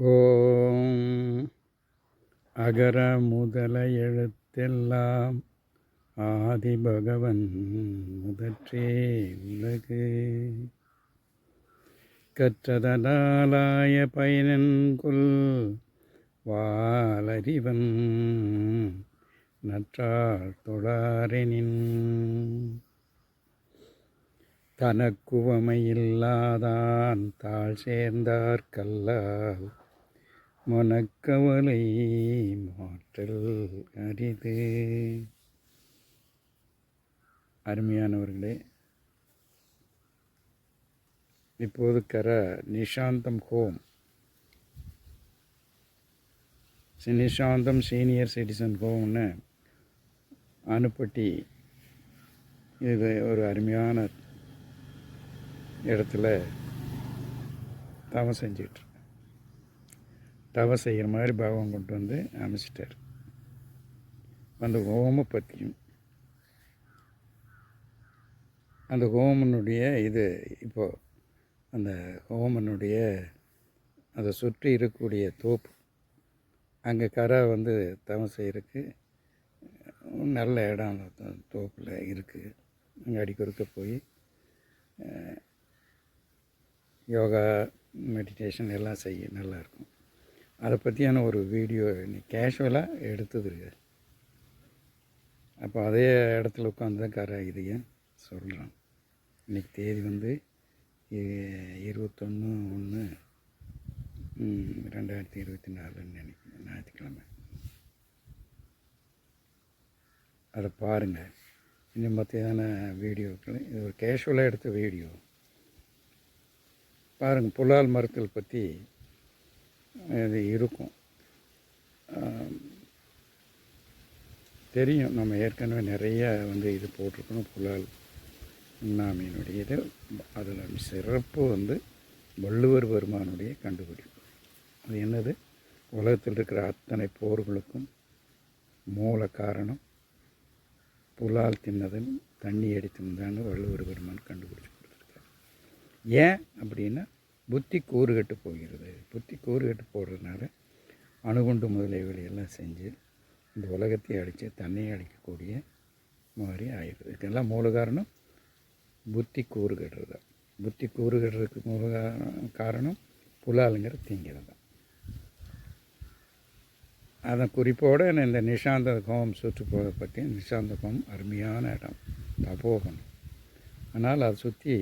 ஓம் அகர முதல எழுத்தெல்லாம் ஆதிபகவன் முதற்றே உலகு. கற்றதனாலாய பயனென்கொல் வாலறிவன் நற்றால் தொழாரெனின். தனக்குவமையில்லாதான் தாழ் சேர்ந்தார்கல்லால் மனக்கவலை மாற்றல் அரிது. அருமையானவர்களே, இப்போது நிஷாந்தம் ஹோம், நிஷாந்தம் சீனியர் சிட்டிசன் ஹோம்னு அனுப்பட்டி, இது ஒரு அருமையான இடத்துல தவம் செஞ்சிட்ரு. தவம் செய்கிற மாதிரி பகவான் கொண்டு வந்து அமைச்சிட்டார். அந்த ஹோமை பற்றியும் அந்த ஹோமனுடைய இப்போது அந்த ஹோமனுடைய அதை சுற்றி இருக்கக்கூடிய தோப்பு, அங்கே வந்து தவம் செய்கிறதுக்கு நல்ல இடம் அந்த தோப்பில் இருக்குது. அங்கே அடிக்கொருக்க போய் யோகா மெடிடேஷன் எல்லாம் செய்ய நல்லாயிருக்கும். அதை பற்றியான ஒரு வீடியோ கேஷுவலாக எடுத்தது. அப்போ அதே இடத்துல உட்காந்து தான் இதையே சொல்கிறோம். இன்றைக்கி தேதி 21/1/2024 நினைக்கிறேன், ஞாயிற்றுக்கிழமை. அதை பாருங்கள். இன்னும் மத்தியான வீடியோக்கள், இது ஒரு கேஷுவலாக எடுத்த வீடியோ பாருங்கள். புலால் மரத்தில் பற்றி இது இருக்கும், தெரியும். நம்ம ஏற்கனவே நிறைய இது போட்டிருக்கணும். புலால் உண்ணாமையினுடைய இது, அதில் சிறப்பு வள்ளுவர் பெருமானுடைய கண்டுபிடிப்பு. அது என்னது? உலகத்தில் இருக்கிற அத்தனை போர்களுக்கும் மூல காரணம் புலால் தின்னதும் தண்ணி அடித்திருந்தான்னு வள்ளுவர் பெருமான் கண்டுபிடிச்சி கொடுத்துருக்காரு. ஏன் அப்படின்னா, புத்தி கூறுகட்டு போகிறது. புத்தி கூறுகட்டு போடுறதுனால அணுகுண்டு முதலியவைகளை எல்லாம் செஞ்சு இந்த உலகத்தை அடித்து தண்ணியை அடிக்கக்கூடிய மாதிரி ஆயிடுது. இதுக்கெல்லாம் மூல காரணம் புத்தி கூறுகட்டுறது தான். புத்தி கூறுகட்டுறதுக்கு மூல காரணம் புலாலுங்கிற தீங்கிறது தான். அதன் குறிப்போடு இந்த நிஷாந்த ஹோம் சுற்றுப்போதை பற்றி, நிஷாந்த ஹோம் அருமையான இடம், தபோவனம். ஆனால் அதை சுற்றி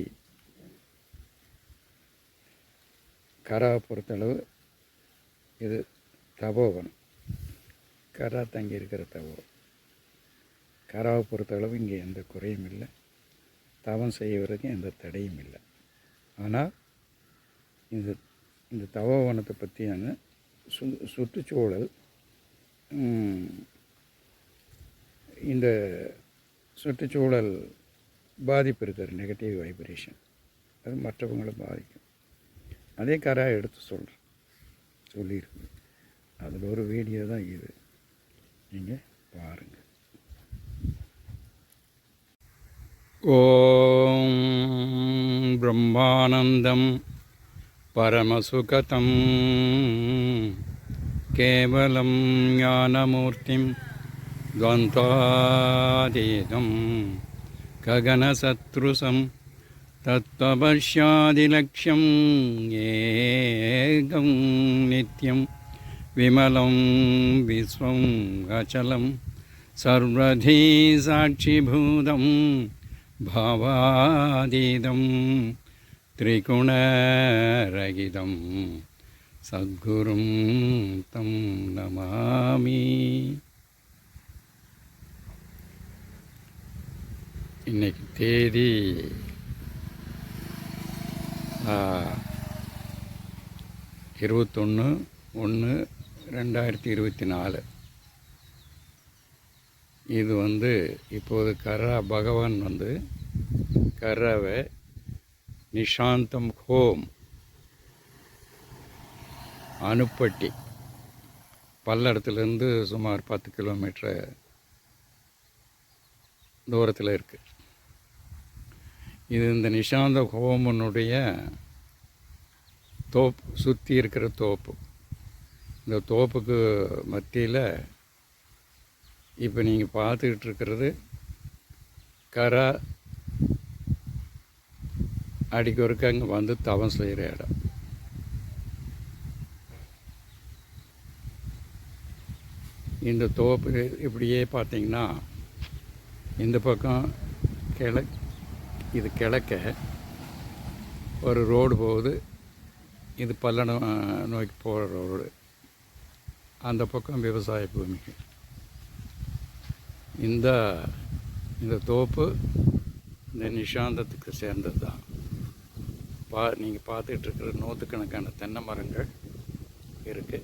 கராவை பொறுத்தளவு இது தபோவனம். கரா தங்கி இருக்கிற கராவை பொறுத்தளவு இங்கே எந்த குறையும் இல்லை, தவம் செய்வதற்கு எந்த தடையும் இல்லை. ஆனால் இந்த தபோவனத்தை பற்றியான சுற்றுச்சூழல், இந்த சுற்றுச்சூழல் பாதிப்பு இருக்கிற நெகட்டிவ் வைப்ரேஷன், அது மற்றவங்களை பாதிக்கும். அதே கராக எடுத்து சொல்லியிருக்கு. அதில் ஒரு வீடியோ தான் இது, நீங்கள் பாருங்கள். ஓம் பிரம்மானந்தம் பரமசுகதம் கேவலம் ஞானமூர்த்திம் துவந்தாதீதம் ககனசத்ருசம் தத்வபஷ்யாதிலக்ஷ்யம் ஏகம் நித்யம் விமலம் விஸ்வம் அச்சலம் சர்வதீ சாட்சிபூதம் பாவாதீதம் திரிகுணரகிதம் சத்குரும் தம் நமாமி. இன்னைக்கு தேதி 21/1/2024. இது இப்போது பகவான் கராவை நிஷாந்தம் ஹோம் அனுப்பட்டி பல்லடத்துலேருந்து சுமார் 10 கிலோமீட்டர் தூரத்தில் இருக்குது. இது இந்த நிஷாந்த ஹோமனுடைய தோப்பு, சுற்றி இருக்கிற தோப்பு. இந்த தோப்புக்கு மத்தியில் இப்போ நீங்கள் பார்த்துக்கிட்டு இருக்கிறது கரை அடிக்கொருக்க அங்கே வந்து தவம் செய்கிற இடம். இந்த தோப்பு இப்படியே பார்த்திங்கன்னா இந்த பக்கம் இது கிழக்க ஒரு ரோடு போகுது. இது பல்லடம் நோக்கி போகிற ரோடு. அந்த பக்கம் விவசாய பூமிக்கு. இந்த தோப்பு இந்த நிஷாந்தத்துக்கு சேர்ந்தது தான். நீங்கள் பார்த்துக்கிட்டு இருக்கிற நூற்றுக்கணக்கான தென்னை மரங்கள் இருக்குது.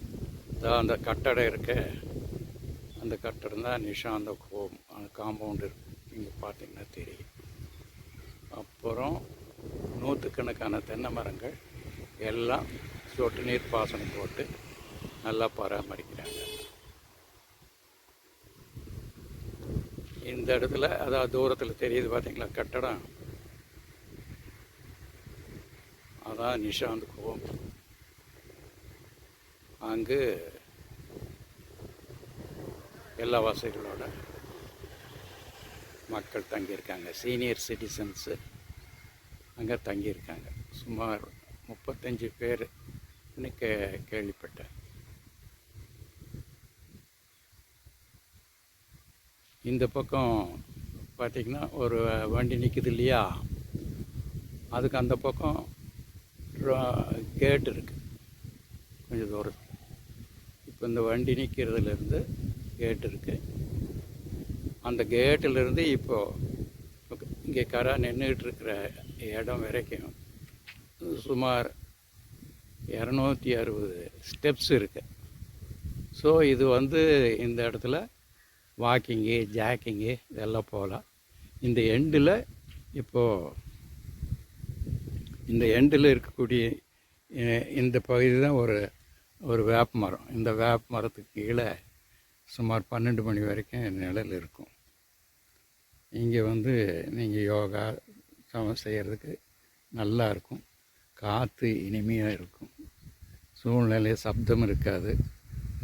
அந்த கட்டடம் இருக்க, அந்த கட்டடம் தான் நிஷாந்த ஹோம். அந்த காம்பவுண்டு இருக்கு, இங்கே பார்த்தீங்கன்னா தெரியும். அப்புறம் நூற்றுக்கணக்கான தென்னை மரங்கள் எல்லாம் சொட்டு நீர் பாசனம் போட்டு நல்லா பராமரிக்கிறாங்க. இந்த இடத்துல அதாவது தூரத்தில் தெரியுது பார்த்தீங்களா கட்டடம், அதான் நிஷாந்த் ஹோம். அங்கு எல்லா வசதிகளோட மக்கள் தங்கியிருக்காங்க. சீனியர் சிட்டிசன்ஸு அங்கே தங்கியிருக்காங்க. சுமார் 35 பேர் கேள்விப்பட்டேன். இந்த பக்கம் பார்த்திங்கன்னா ஒரு வண்டி நிற்குது இல்லையா, அதுக்கு அந்த பக்கம் கேட் இருக்குது கொஞ்சம் தூரத்தில். இப்போ இந்த வண்டி நிற்கிறதுலேருந்து கேட் இருக்குது. அந்த கேட்டிலேருந்து இப்போது இங்கே கரை நின்றுக்கிட்டு இருக்கிற இடம் வரைக்கும் சுமார் 260 ஸ்டெப்ஸ் இருக்குது. ஸோ இது இந்த இடத்துல வாக்கிங்கு, ஜாக்கிங்கு இதெல்லாம் போகலாம். இந்த எண்டில் இருக்கக்கூடிய இந்த பகுதி தான் ஒரு வேப்ப மரம். இந்த வேப்ப மரத்துக்கு கீழே சுமார் 12 மணி வரைக்கும் நிழல் இருக்கும். இங்கே நீங்கள் யோகா செய்கிறதுக்கு நல்லா இருக்கும். காற்று இனிமையாக இருக்கும். சூழ்நிலை சப்தம் இருக்காது.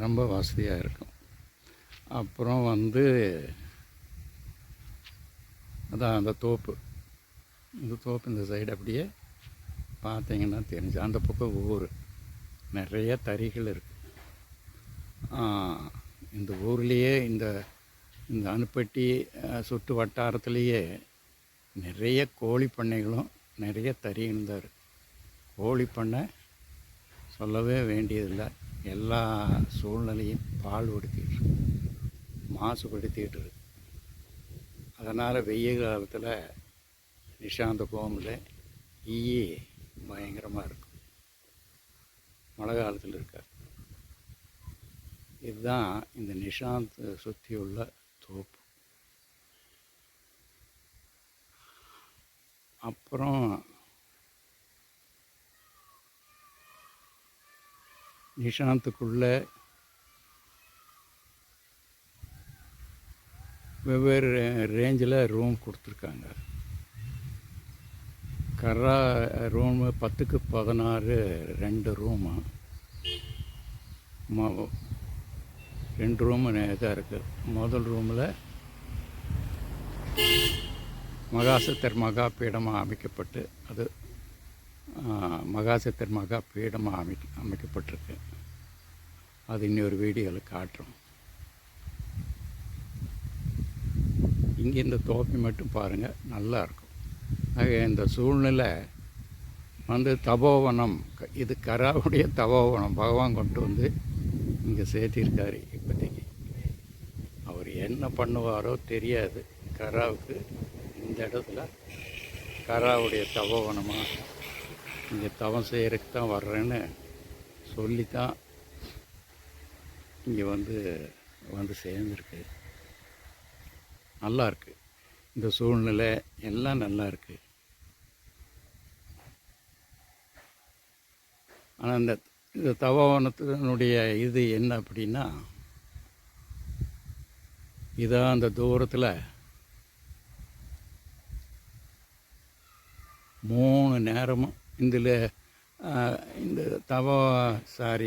ரொம்ப வசதியாக இருக்கும். அப்புறம் அதான் அந்த தோப்பு. இந்த சைடு அப்படியே பார்த்தீங்கன்னா தெரிஞ்சு அந்த பக்கம் ஊர் நிறைய தறிகள் இருக்குது. இந்த ஊர்லேயே இந்த அனுப்பட்டி சுற்று வட்டாரத்துலேயே நிறைய கோழி பண்ணைகளும் நிறைய தறிகளும் தான் இருக்குது. கோழி பண்ணை சொல்லவே வேண்டியதில்லை. எல்லா சூழ்நிலையும் பாழ்படுத்திட்டு மாசுபடுத்திகிட்டு இருக்கு. அதனால் வெயில் காலத்தில் நிஷாந்த ஹோமில் பயங்கரமாக இருக்கும். மழை காலத்தில் இருக்காது. இதுதான் இந்த நிஷாந்த் சுற்றி உள்ள தோப்பு. அப்புறம் நிஷாந்துக்குள்ளே வெவ்வேறு ரேஞ்சில் ரூம் கொடுத்துருக்காங்க. கரா ரூமு 10க்கு 16 2 ரூமு. 2 ரூமு இதாக இருக்குது. முதல் ரூமில் மகாசித்தர் மகா பீடமாக அமைக்கப்பட்டு, அது மகாசித்தர் மகா பீடமாக அமைக்கப்பட்டிருக்கு. அது இன்னொரு வீடியோவில் காட்டுறோம். இங்கே இந்த தோப்பை மட்டும் பாருங்கள், நல்லாயிருக்கும். ஆக இந்த சூழ்நிலை தபோவனம். இது கராவுடைய தபோவனம். பகவான் கொண்டு இங்கே சேர்த்திருக்காரு. இப்போதைக்கு அவர் என்ன பண்ணுவாரோ தெரியாது. கராவுக்கு இந்த இடத்துல கராவுடைய தபோவனமாக இங்கே தவம் செய்கிறதுக்கு தான் வர்றேன்னு சொல்லித்தான் இங்கே வந்து சேர்ந்துருக்கு. நல்லாயிருக்கு. இந்த சூழ்நிலை எல்லாம் நல்லா இருக்குது. ஆனால் இந்த தபோவனத்தினுடைய இது என்ன அப்படின்னா, இதான் அந்த தூரத்தில் 3 நேரமும் இதில் இந்த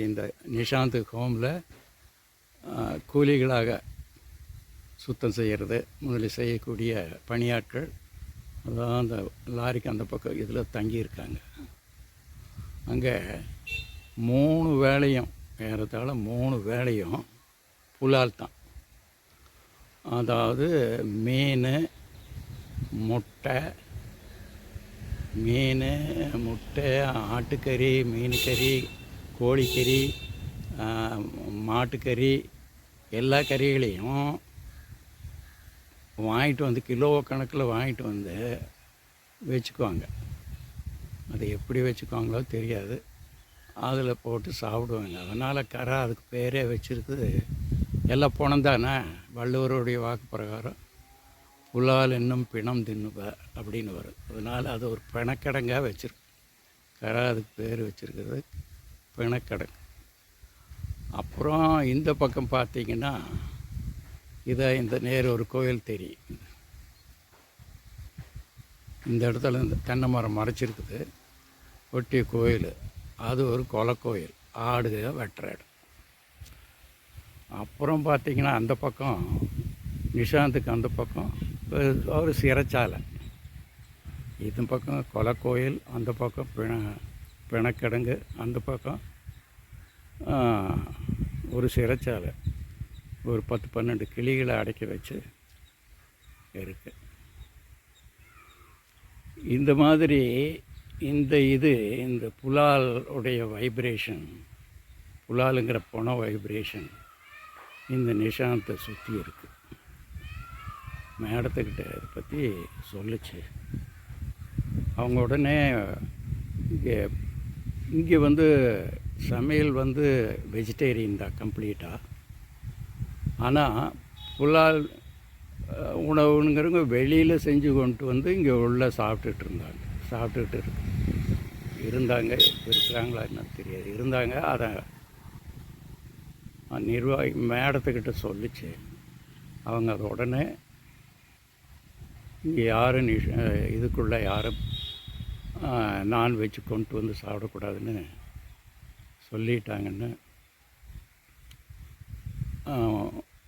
இந்த நிஷாந்த் ஹோமில் கூலிகளாக சுத்தம் செய்கிறது முதலில் செய்யக்கூடிய பணியாட்கள் அதான் அந்த லாரிக்கு அந்த பக்கம் இதில் தங்கியிருக்காங்க. அங்கே 3 வேளையும் ஏறத்தாழ 3 வேளையும் புலால் தான். அதாவது மீன், முட்டை, ஆட்டுக்கறி, மீன் கறி, கோழிக்கறி, மாட்டுக்கறி, எல்லா கறிகளையும் வாங்கிட்டு வந்து கிலோ கணக்கில் வாங்கிட்டு வந்து வச்சுக்குவாங்க. அது எப்படி வச்சுக்குவாங்களோ தெரியாது, அதில் போட்டு சாப்பிடுவாங்க. அதனால் கரை அதுக்கு பேரே வச்சுருக்குது. எல்லாம் பணம் தானே. வள்ளுவருடைய வாக்கு பிரகாரம் புலால் என்னும் பிணம் தின்னுவ அப்படின்னு வரும். அதனால் அது ஒரு பிணக்கடங்காக வச்சுருக்கு. கரை அதுக்கு பேர் வச்சுருக்குது பிணக்கடங்கு. அப்புறம் இந்த பக்கம் பார்த்திங்கன்னா இந்த நேர் ஒரு கோயில் தெரியும். இந்த இடத்துல இந்த தென்னை மரம் மறைச்சிருக்குது, ஒட்டிய கோயில். அது ஒரு கோயில், ஆடுக வெட்டுற இடம். அப்புறம் பார்த்திங்கன்னா அந்த பக்கம் நிஷாந்துக்கு அந்த பக்கம் ஒரு சிறைச்சாலை. இந்த பக்கம் கோயில், அந்த பக்கம் பிணக்கிடங்கு, அந்த பக்கம் ஒரு சிறைச்சாலை. ஒரு 10-12 கிளிகளை அடக்கி வச்சு இருக்கு. இந்த மாதிரி இந்த புலால் உடைய வைப்ரேஷன், புலாலுங்கிற பண வைப்ரேஷன் இந்த நிஷாந்தை சுற்றி இருக்குது. மேடத்துக்கிட்ட இதை பற்றி சொல்லிச்சு. அவங்க உடனே இங்கே சமையல் வெஜிடேரியன் தான் கம்ப்ளீட்டாக. ஆனால் புலால் உணவுங்கிறவங்க வெளியில் செஞ்சு கொண்டு இங்கே உள்ள சாப்பிட்டுட்டு இருந்தாங்க. இருக்கிறாங்களா என்னன்னு தெரியாது, இருந்தாங்க. அதை நிர்வாகி மேடத்துக்கிட்ட சொல்லிச்சு. அவங்க அதை உடனே இங்கே யாரும் இதுக்குள்ளே யாரும் நான்வெஜ் கொண்டு சாப்பிடக்கூடாதுன்னு சொல்லிட்டாங்கன்னு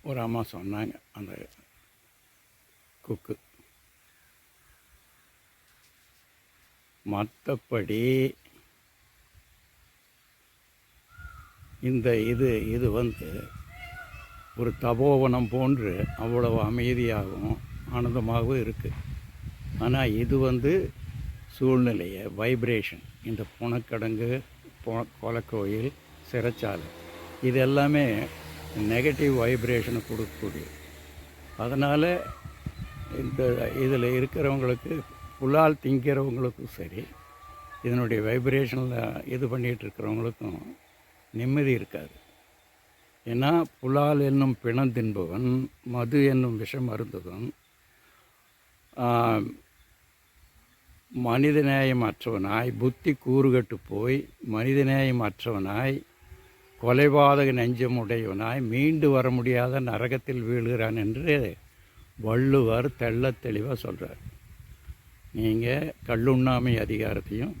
ஒரு அம்மா சொன்னாங்க, அந்த குக்கு. மற்றபடி இது ஒரு தபோவனம் போன்று அவ்வளவு அமைதியாகவும் ஆனந்தமாகவும் இருக்குது. ஆனால் இது சூழ்நிலையை வைப்ரேஷன், இந்த புணக்கடங்கு, கோயில், சிறைச்சாலை, இது எல்லாமே நெகட்டிவ் வைப்ரேஷனை கொடுக்கக்கூடியது. அதனால் இதில் இருக்கிறவங்களுக்கு, புலால் திங்கிறவங்களுக்கும் சரி, இதனுடைய வைப்ரேஷனில் இது பண்ணிகிட்ருக்கிறவங்களுக்கும் நிம்மதி இருக்காது. ஏன்னா புலால் என்னும் பிணம் தின்பவன், மது என்னும் விஷம் அருந்துவன், மனிதநேயமற்றவனாய், புத்தி கூறுகட்டு போய் மனிதநேயமற்றவனாய், கொலைபாதக நெஞ்சமுடையவனாய் மீண்டு வர முடியாத நரகத்தில் வீழுகிறான் என்று வள்ளுவர் தெள்ள தெளிவாக சொல்கிறார். நீங்கள் கல்லுண்ணாமை அதிகாரத்தையும்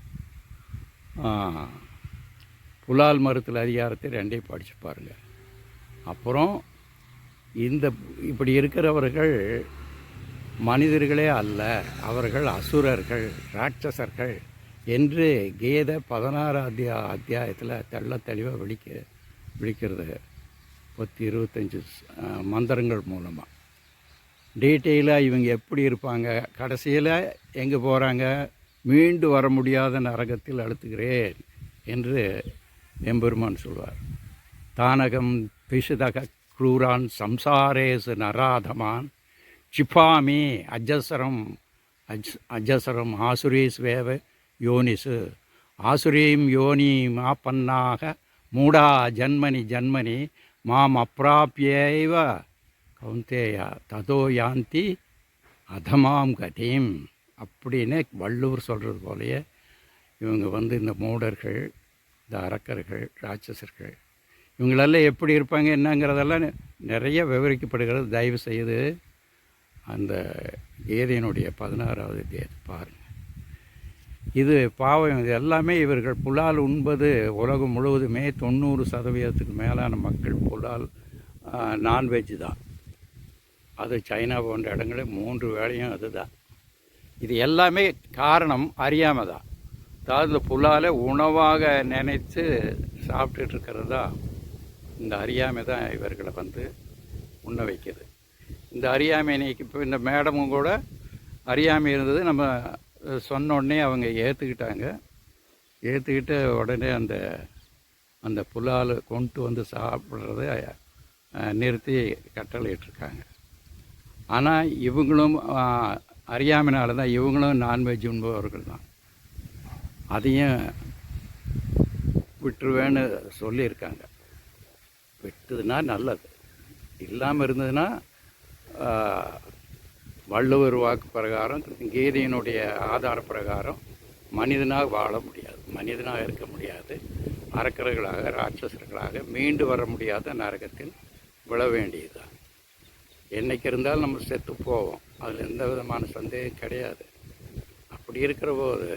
புலால் மறுத்தல் அதிகாரத்தை 2ஐயும் படித்து பாருங்கள். அப்புறம் இப்படி இருக்கிறவர்கள் மனிதர்களே அல்ல, அவர்கள் அசுரர்கள், ராட்சசர்கள் என்று கீதை 16 அத்தியாயத்தில் தெள்ள தெளிவாக விழிக்கிறது. 25 மந்திரங்கள் மூலமாக டீட்டெயிலாக இவங்க எப்படி இருப்பாங்க, கடைசியில் எங்கே போகிறாங்க, மீண்டு வர முடியாத நரகத்தில் அழுத்துகிறேன் என்று எம்பெருமான் சொல்வார். தானகம் பிசுதக க்ரூரான் சம்சாரேசு நராதமான் சிபாமி அஜசரம் ஆசுரீஸ்வேவ யோனிசு ஆசுரீம் யோனீம் ஆப்பன்னாக மூடா ஜன்மனி மாம் அப்பிராப்யேவ கௌந்தேயா ததோ யாந்தி அதமாம் கதிம் அப்படின்னு வள்ளுவர் சொல்கிறது போலயே இவங்க இந்த மூடர்கள், இந்த அரக்கர்கள், ராட்சசர்கள், இவங்களெல்லாம் எப்படி இருப்பாங்க என்னங்கிறதெல்லாம் நிறைய விவரிக்கப்படுகிறது. தயவு செய்து அந்த கீதையினுடைய 16வது அத்தியாயத்தை பாருங்கள். இது பாவம். இது எல்லாமே இவர்கள் புலால் உண்பது உலகம் முழுவதுமே 90% மேலான மக்கள் புலால் நான்வெஜ் தான். அது சைனா போன்ற இடங்களில் 3 வேளையும் அதுதான். இது எல்லாமே காரணம் அறியாமை தான். அதாவது இந்த புலாலை உணவாக நினைத்து சாப்பிட்டுட்டு இருக்கிறது தான் இந்த அறியாமை தான் இவர்களை உண்ண வைக்கிது. இந்த அறியாமை இன்னைக்கு இப்போ இந்த மேடமும் கூட அறியாமை இருந்தது. நம்ம சொன்ன உடனே அவங்க ஏற்றுக்கிட்டு உடனே அந்த புலால் கொண்டு சாப்பிட்றத நிறுத்தி கட்டளையிட்டிருக்காங்க. ஆனால் இவங்களும் அறியாமைனால தான் இவங்களும் நான்வெஜ் உண்பவர்கள் தான். அதையும் விட்டுருவேன்னு சொல்லியிருக்காங்க. விட்டதுன்னா நல்லது, இல்லாமல் இருந்ததுன்னா வள்ளுவர் வாக்கு பிரகாரம், கீதையினுடைய ஆதார பிரகாரம் மனிதனாக வாழ முடியாது, மனிதனாக இருக்க முடியாது. அரக்கர்களாக ராட்சசர்களாக மீண்டு வர முடியாத நரகத்தில் விழ வேண்டியதுதான். என்றைக்கு இருந்தாலும் நம்ம செத்து போவோம், அதில் எந்த விதமான சந்தேகம் கிடையாது. அப்படி இருக்கிற போது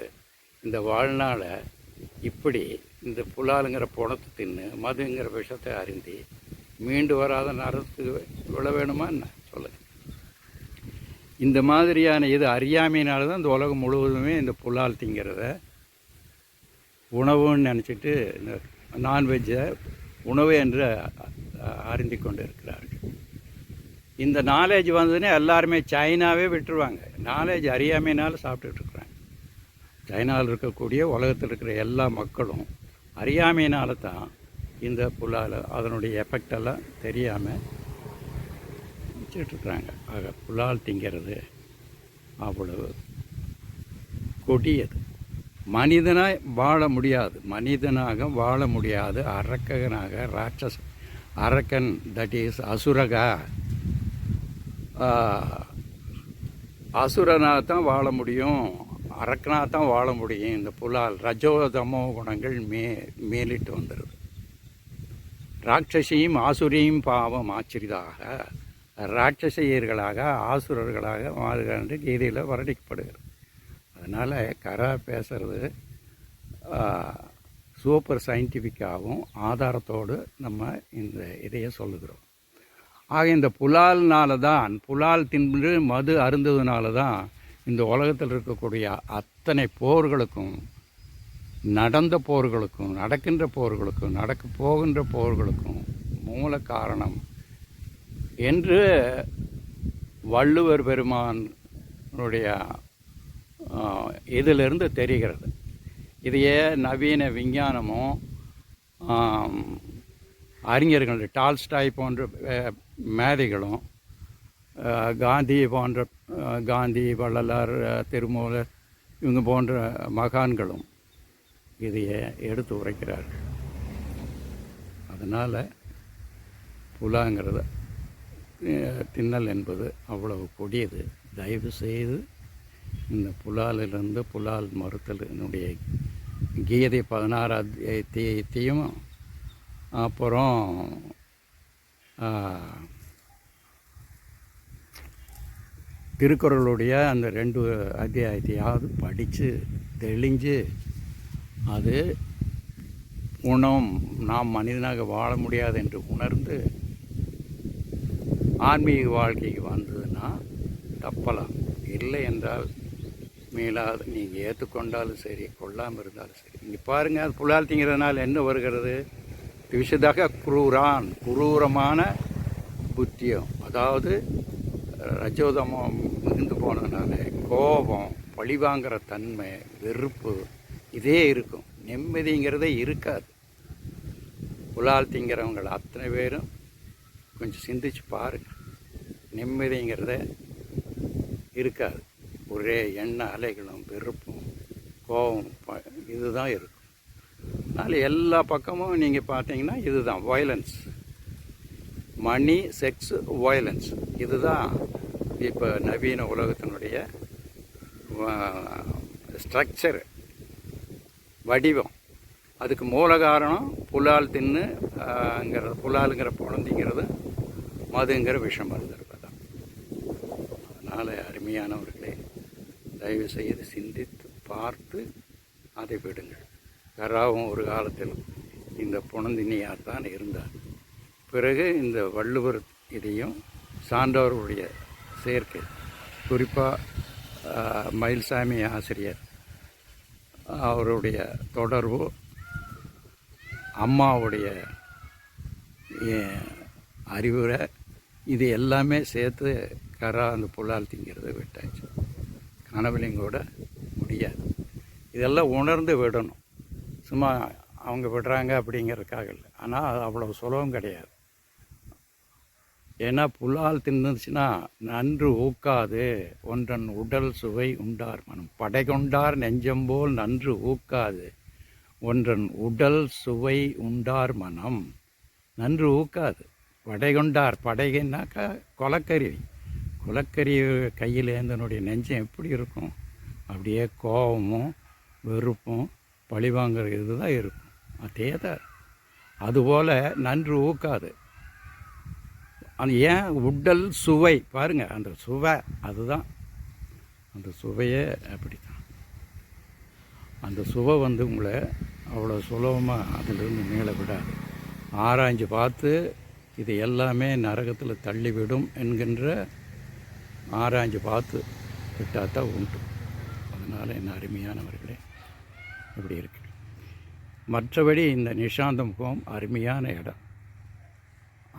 இந்த வாழ்நாளை இப்படி இந்த புலாலுங்கிற புணத்தை தின்னு மதுங்கிற விஷத்தை அருந்தி மீண்டு வராத நரகத்துக்கு விழ வேணுமா என்ன சொல்லுங்கள்? இந்த மாதிரியான இது அறியாமையினால தான் இந்த உலகம் முழுவதுமே இந்த புலால் திங்கிறத உணவுன்னு நினச்சிட்டு இந்த நான்வெஜ்ஜை உணவு என்று அறிந்து கொண்டு இருக்கிறார்கள். இந்த நாலேஜ் வந்ததுன்னே எல்லாருமே சைனாவே விட்டுருவாங்க. நாலேஜ் அறியாமையினால சாப்பிட்டுட்ருக்குறாங்க. சைனாவில் இருக்கக்கூடிய உலகத்தில் இருக்கிற எல்லா மக்களும் அறியாமையினால தான் இந்த புலால் அதனுடைய எஃபெக்டெல்லாம் தெரியாமல் வச்சுட்ருக்குறாங்க. ஆக புலால் திங்கிறது அவ்வளவு கொடியது. மனிதனாக வாழ முடியாது, மனிதனாக வாழ முடியாது. அரக்கனாக அரக்கன், தட் இஸ் அசுரகா, அசுரனாக தான் வாழ முடியும், அரக்கனாக தான் வாழ முடியும். இந்த புலால் ரஜோதமோ குணங்கள் மேலிட்டு வந்துடுது. ராட்சசியும் ஆசுரியும் பாவம் ஆச்சரிதாக ராட்சசியர்களாக ஆசுரர்களாக மாறுகிறார் என்று கீதையில் வர்ணிக்கப்படுகிறது. அதனால் கரா பேசுகிறது சூப்பர் சயின்டிஃபிக்காகவும் ஆதாரத்தோடு நம்ம இந்த இதையை சொல்லுகிறோம். ஆக இந்த புலால்னால தான், புலால் தின்று மது அருந்ததுனால தான் இந்த உலகத்தில் இருக்கக்கூடிய அத்தனை போர்களுக்கும், நடந்த போர்களுக்கும், நடக்கின்ற போர்களுக்கும், நடக்க போகின்ற போர்களுக்கும் மூல காரணம் என்று வள்ளுவர் பெருமானுடைய இதிலிருந்து தெரிகிறது. இதையே நவீன விஞ்ஞானமும் அறிஞர்கள் டால்ஸ்டாய் போன்ற மேதைகளும் காந்தி, வள்ளலார், திருமூலர் இவங்க போன்ற மகான்களும் இதையே எடுத்து உரைக்கிறார்கள். அதனால் புலாங்கிறது தின்னல் என்பது அவ்வளவு கொடியது. தயவு செய்து இந்த புலாலிலிருந்து புலால் மறுத்தலினுடைய கீதை 16 அத்தியாயத்தையும் அப்புறம் திருக்குறளுடைய அந்த 2 அத்தியாயத்தையாவது படித்து தெளிஞ்சு அது நாம் மனிதனாக வாழ முடியாது என்று உணர்ந்து ஆன்மீக வாழ்க்கைக்கு வந்ததுன்னா தப்பலாம். இல்லை என்றால் மீளாது. நீங்கள் ஏற்றுக்கொண்டாலும் சரி, கொள்ளாமல் இருந்தாலும் சரி. இங்கே பாருங்கள், அது புலால் திங்கிறதுனால என்ன வருகிறது? விஷதாக குரூரமான புத்தியம், அதாவது ரஜோதமம் மிகுந்து போனதுனால கோபம், பழிவாங்கிற தன்மை, வெறுப்பு இதே இருக்கும். நிம்மதிங்கிறதே இருக்காது. புலால் திங்கிறவங்க அத்தனை பேரும் கொஞ்சம் சிந்திச்சு பாருங்கள். நிம்மதிங்கிறத இருக்காது. ஒரே எண்ண அலைகளும் வெறுப்பும் கோபம் இதுதான் இருக்கும். அதனால் எல்லா பக்கமும் நீங்கள் பார்த்தீங்கன்னா இதுதான் வயலன்ஸ், மணி, செக்ஸ், வயலன்ஸ். இதுதான் இப்போ நவீன உலகத்தினுடைய ஸ்ட்ரக்சர், வடிவம். அதுக்கு மூல காரணம் புலால் புலாலுங்கிற குழந்தைங்கிறது மதுங்கிற விஷம் மருந்துறது தான். அதனால் அருமையானவர்களே, தயவு செய்து சிந்தித்து பார்த்து அதை விடுங்கள். கராவும் ஒரு காலத்தில் இந்த புனந்தினியார் தான் இருந்தார். பிறகு இந்த வள்ளுவர் இதையும் சான்றோர்களுடைய சேர்க்கை, குறிப்பாக மயில்சாமி ஆசிரியர் அவருடைய தொடர்பு, அம்மாவுடைய அறிவுரை, இது எல்லாமே சேர்த்து கரா அந்த புலால் திங்கிறத விட்டாச்சு. கனவுலையும் கூட முடியாது. இதெல்லாம் உணர்ந்து விடணும். சும்மா அவங்க விடுறாங்க அப்படிங்கிறதுக்காக இல்லை. ஆனால் அது அவ்வளோ சுலபம் கிடையாது. ஏன்னா புலால் தின்னுச்சுன்னா நன்று ஊக்காது ஒன்றன் உடல் சுவை உண்டார் மனம். படை கொண்டார் நெஞ்சம்போல் நன்று ஊக்காது ஒன்றன் உடல் சுவை உண்டார் மனம். நன்று ஊக்காது. படை கொண்டார், படைகன்னாக்கா குலக்கறி கையில் ஏந்தனுடைய நெஞ்சம் எப்படி இருக்கும்? அப்படியே கோபமும் வெறுப்பும் பழிவாங்கிற இதுதான் இருக்கும். அதே தான். அதுபோல் நன்று ஊக்காது. அது ஏன் உடல் சுவை பாருங்கள், அந்த சுவை அதுதான். அந்த சுவையே அப்படி தான். அந்த சுவை உங்களை அவ்வளோ சுலபமாக அதிலிருந்து மேலே விடாது. ஆராய்ஞ்சு பார்த்து இது எல்லாமே நரகத்தில் தள்ளிவிடும் என்கின்ற ஆராய்ஞ்சு பார்த்து விட்டால் தான் உண்டு. அதனால் என்ன அருமையானவர்களே இப்படி இருக்கு. மற்றபடி இந்த நிஷாந்த முகம் அருமையான இடம்,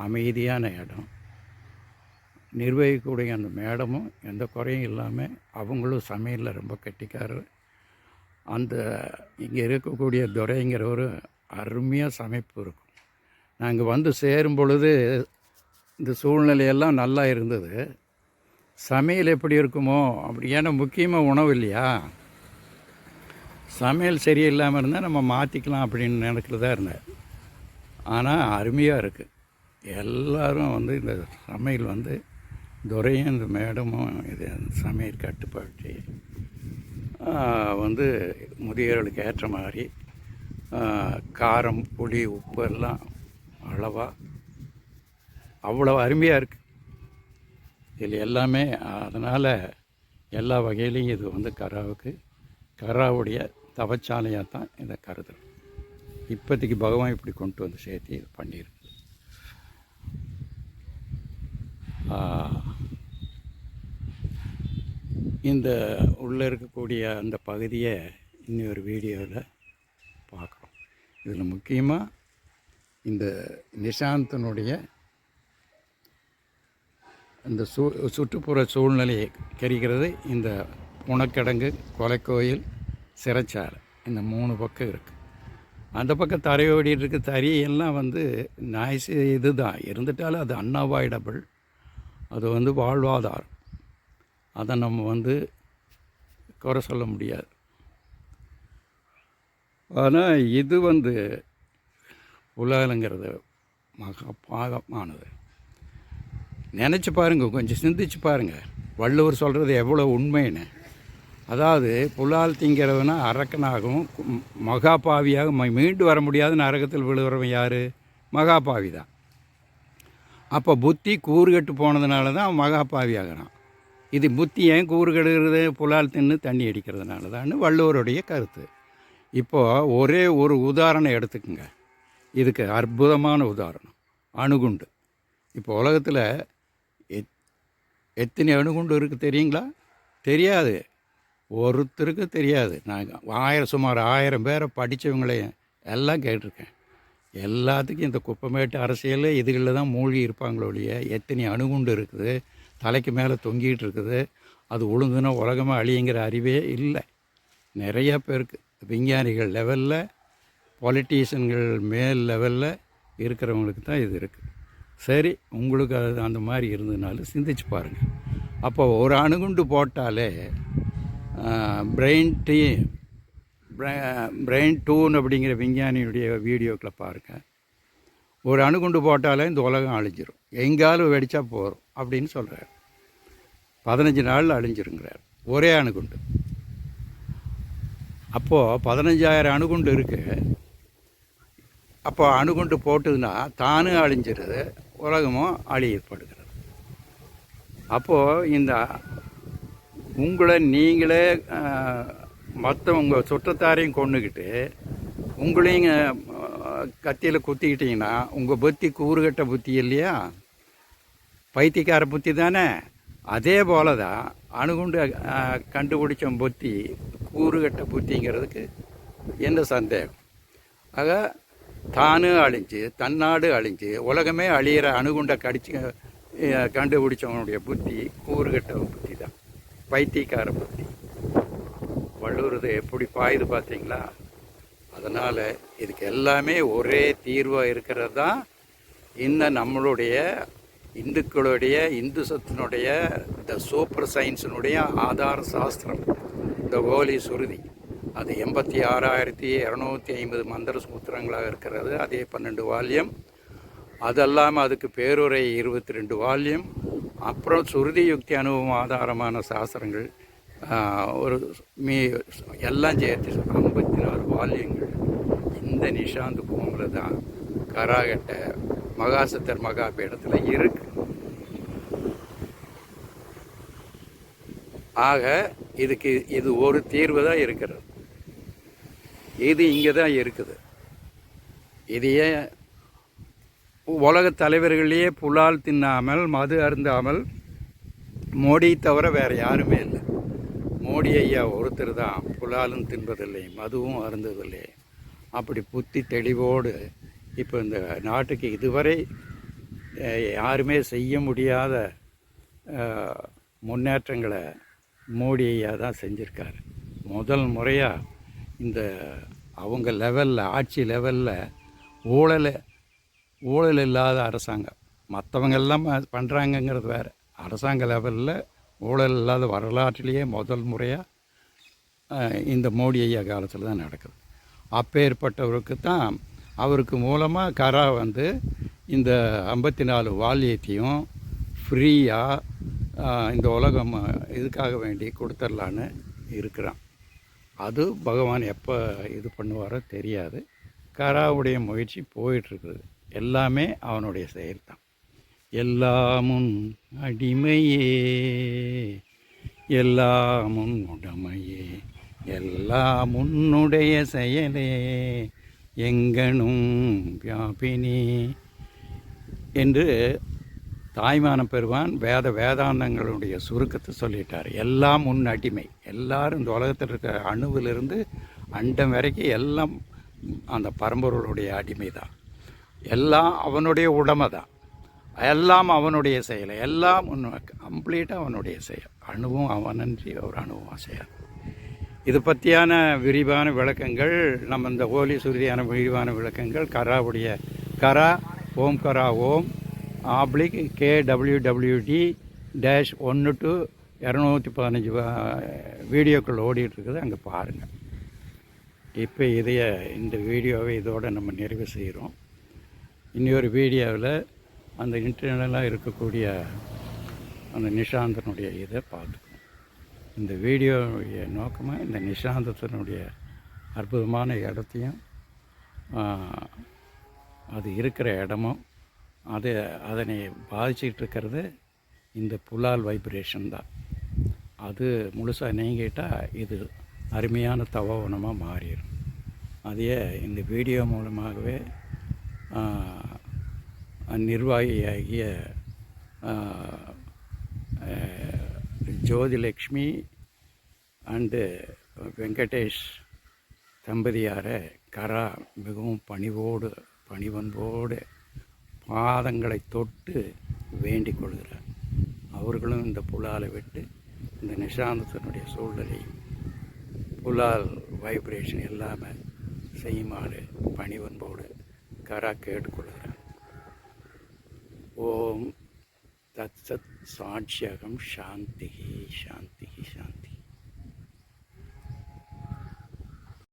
அமைதியான இடம். நிர்வகிக்கக்கூடிய அந்த மேடமும் எந்த குறையும் இல்லாமல், அவங்களும் சமையலில் ரொம்ப கெட்டிக்காரர். அந்த இங்கே இருக்கக்கூடிய துரைங்கிறவர் அருமையாக சமைப்பு இருக்கும். நாங்கள் வந்து சேரும் பொழுது இந்த சூழ்நிலையெல்லாம் நல்லா இருந்தது. சமையல் எப்படி இருக்குமோ அப்படி, ஏன்னா முக்கியமாக உணவு இல்லையா. சமையல் சரியில்லாமல் இருந்தால் நம்ம மாற்றிக்கலாம் அப்படின்னு நினைக்கிறதா இருந்தேன். ஆனால் அருமையாக இருக்குது. எல்லோரும் இந்த சமையல் துரையும் இந்த மேடமும் இது சமையல் கட்டுப்பாட்டு முதியோர்களுக்கு ஏற்ற மாதிரி காரம் புளி உப்பு எல்லாம் அளவாக அவ்வளோ அருமையாக இருக்குது இதில் எல்லாமே. அதனால் எல்லா வகையிலையும் இது கராவுடைய தவச்சாலையாக தான் இதை கருதுறோம். இப்போதைக்கு பகவான் இப்படி கொண்டு வந்து சேர்த்து இது பண்ணியிருக்கு. இந்த உள்ளே இருக்கக்கூடிய அந்த பகுதியை இன்னொரு வீடியோவில் பார்க்குறோம். இதில் முக்கியமாக இந்த நிஷாந்தனுடைய இந்த சுற்றுப்புற சூழ்நிலையை கெரிக்கிறது இந்த புனக்கிடங்கு, கொலைக்கோயில், சிறைச்சாலை, இந்த 3 பக்கம் இருக்குது. அந்த பக்கம் தரை ஓடிட்டு இருக்கு. தறி எல்லாம் நாய்ஸ் இது தான் இருந்துட்டாலும் அது அன்அவாய்டபிள். அது வாழ்வாதாரம். அதை நம்ம குறை சொல்ல முடியாது. ஆனால் இது புலாலுங்கிறது மகா பாகமானது. நினச்சி பாருங்கள், கொஞ்சம் சிந்திச்சு பாருங்கள், வள்ளுவர் சொல்கிறது எவ்வளோ உண்மைன்னு. அதாவது புலால் திங்கிறதுனா அரக்கனாகவும் மகாபாவியாக மீண்டு வர முடியாத நரகத்தில் விழுகிறவன் யார்? மகாபாவி தான். அப்போ புத்தி கூறுகட்டு போனதுனால தான் மகாபாவி ஆகிறான். இது புத்தி ஏன் கூறுகெடுகிறது? புலால் தின்னு தண்ணி அடிக்கிறதுனால தான் வள்ளுவருடைய கருத்து. இப்போது ஒரே ஒரு உதாரணம் எடுத்துக்கோங்க. இதுக்கு அற்புதமான உதாரணம் அணுகுண்டு. இப்போ உலகத்தில் எத்தனை அணுகுண்டு இருக்குது தெரியுங்களா? தெரியாது, ஒருத்தருக்கு தெரியாது. நான் சுமார் 1000 பேரை படித்தவங்களையும் எல்லாம் கேட்டிருக்கேன். எல்லாத்துக்கும் இந்த குப்பமேட்டு அரசியல் இதுகளில் தான் மூழ்கி இருப்பாங்களோ ஒழிய எத்தனை அணுகுண்டு இருக்குது, தலைக்கு மேலே தொங்கிட்டு இருக்குது, அது ஒழுங்குனா உலகமாக அழியுங்கிற அறிவே இல்லை. நிறையா பேருக்கு விஞ்ஞானிகள் லெவலில், பொலிட்டீஷியன்கள் மேல் லெவலில் இருக்கிறவங்களுக்கு தான் இது இருக்குது. சரி, உங்களுக்கு அது அந்த மாதிரி இருந்ததுனால சிந்திச்சு பாருங்கள். அப்போ ஒரு அணுகுண்டு போட்டாலே பிரெயின் டூன் அப்படிங்கிற விஞ்ஞானியுடைய வீடியோக்களை பாருங்கள். ஒரு அணுகுண்டு போட்டாலே இந்த உலகம் அழிஞ்சிரும், எங்காலும் வெடித்தா போகிறோம் அப்படின்னு சொல்கிறார். 15 நாளில் அழிஞ்சிருங்கிறார் ஒரே அணுகுண்டு. அப்போது 15,000 அணுகுண்டு இருக்குது. அப்போ அணுகுண்டு போட்டுதுன்னா தானும் அழிஞ்சிருது, உலகமும் அழியப்படுகிறது. அப்போது இந்த உங்களை நீங்களே மற்றவங்க சுற்றத்தாரையும் கொண்டுக்கிட்டு உங்களையும் கத்தியில் குத்திக்கிட்டிங்கன்னா உங்கள் புத்தி கூறுகட்ட புத்தி இல்லையா, பைத்தியக்கார புத்தி தானே. அதே போல தான் அணுகுண்டு கண்டுபிடிச்ச புத்தி கூறுகட்ட புத்திங்கிறதுக்கு என்ன சந்தேகம். ஆக தானும் அழிஞ்சு தன்னாடு அழிஞ்சு உலகமே அழியிற அணுகுண்டை கண்டுபிடிச்சவனுடைய புத்தி கூறுகட்ட புத்தி தான், பைத்தியக்கார புத்தி. வள்ளுறது எப்படி பாயுது பார்த்தீங்களா. அதனால் இதுக்கு எல்லாமே ஒரே தீர்வாக இருக்கிறது தான் இன்னும் நம்மளுடைய இந்துக்களுடைய இந்து சத்தினுடைய இந்த சூப்பர் சயின்ஸினுடைய ஆதார சாஸ்திரம், இந்த ஹோலி சுருதி. அது 86,250 மந்திர சூத்திரங்களாக இருக்கிறது. அதே 12 வால்யம். அதெல்லாமல் அதுக்கு பேருரை 22 வால்யம். அப்புறம் சுருதி யுக்தி அனுபவம் ஆதாரமான சாஸ்திரங்கள் ஒரு எல்லாம் சேர்த்து 54 வால்யங்கள் இந்த நிஷாந்த் பூமில் தான் கராகட்ட மகாசத்தர் மகாபீடத்தில் இருக்கு. ஆக இதுக்கு இது ஒரு தீர்வு தான் இருக்கிறது. இது இங்கே தான் இருக்குது. இதையே உலக தலைவர்களையே புலால் தின்னாமல் மது அருந்தாமல் மோடி தவிர வேறு யாருமே இல்லை. மோடி ஐயா ஒருத்தர் தான் புலாலும் தின்பதில்லை மதுவும் அருந்ததில்லை. அப்படி புத்தி தெளிவோடு இப்போ இந்த நாட்டுக்கு இதுவரை யாருமே செய்ய முடியாத முன்னேற்றங்களை மோடி ஐயா தான் செஞ்சுருக்காரு. முதல் முறையாக இந்த அவங்க லெவலில் ஆட்சி லெவலில் ஊழல் இல்லாத அரசாங்கம், மற்றவங்க எல்லாம் பண்ணுறாங்கங்கிறது வேறு, அரசாங்க லெவலில் ஊழல் இல்லாத வரலாற்றிலேயே முதல் முறையாக இந்த மோடி ஐயா காலத்தில் தான் நடக்குது. அப்பேற்பட்டவருக்கு தான் அவருக்கு மூலமாக கரா வந்து இந்த 54 வால்யத்தையும் ஃப்ரீயாக இந்த உலகம் இதுக்காக வேண்டி கொடுத்துடலான்னு இருக்கிறான். அது பகவான் எப்போ இது பண்ணுவாரோ தெரியாது. கராவுடைய முயற்சி போயிட்டுருக்குது. எல்லாமே அவனுடைய செயல் தான். எல்லாமும் அடிமையே எல்லாமும் உடமையே எல்லாம் உன்னுடைய செயலே எங்கனும் வியாபினி என்று தாய்மானம் பெறுவான் வேதாந்தங்களுடைய சுருக்கத்தை சொல்லிட்டார். எல்லாம் உன் அடிமை. எல்லாரும் இந்த உலகத்தில் இருக்கிற அணுவிலிருந்து அண்டம் வரைக்கும் எல்லாம் அந்த பரம்பொருளுடைய அடிமை தான். எல்லாம் அவனுடைய உடைமை தான். எல்லாம் அவனுடைய செயல். எல்லாம் கம்ப்ளீட்டாக அவனுடைய செயல். அணுவும் அவனன்றி ஒரு அணுவும் செயல். இது பற்றியான விரிவான விளக்கங்கள் நம்ம இந்த ஹோலி சுருதியான விரிவான விளக்கங்கள் கராவுடைய கரா ஓம் கரா ஓம் KWWD-1 to 215 வீடியோக்கள் ஓடிட்டுருக்குது, அங்கே பாருங்கள். இப்போ இந்த வீடியோவை இதோடு நம்ம நிறைவு செய்கிறோம். இன்னொரு வீடியோவில் அந்த இன்டர்னலாக இருக்கக்கூடிய அந்த நிஷாந்தனுடைய இதை பார்த்துக்கணும். இந்த வீடியோவுடைய நோக்கமாக இந்த நிஷாந்தத்தினுடைய அற்புதமான இடத்தையும் அது இருக்கிற இடமும் அதனை பாதிச்சுக்கிட்டு இருக்கிறது இந்த புலால் வைப்ரேஷன் தான். அது முழுசாக நீங்கிட்டால் இது அருமையான தவோவனமாக மாறிடும். அதையே இந்த வீடியோ மூலமாகவே நிர்வாகியாகிய ஜோதிலக்ஷ்மி அண்டு வெங்கடேஷ் தம்பதியாரை கரா மிகவும் பணிவன்போடு பாதங்களை தொட்டு வேண்டிக் கொள்கிறார். அவர்களும் இந்த புலாலை விட்டு இந்த நிஷாந்தத்தினுடைய சூழ்நிலை புலால் வைப்ரேஷன் எல்லாமே செய்யுமாறு பணிவன்போடு கரா கேட்டுக்கொள்கிறார். ஓம் தத் சத் சாட்சியகம் சாந்தி சாந்தி சாந்தி.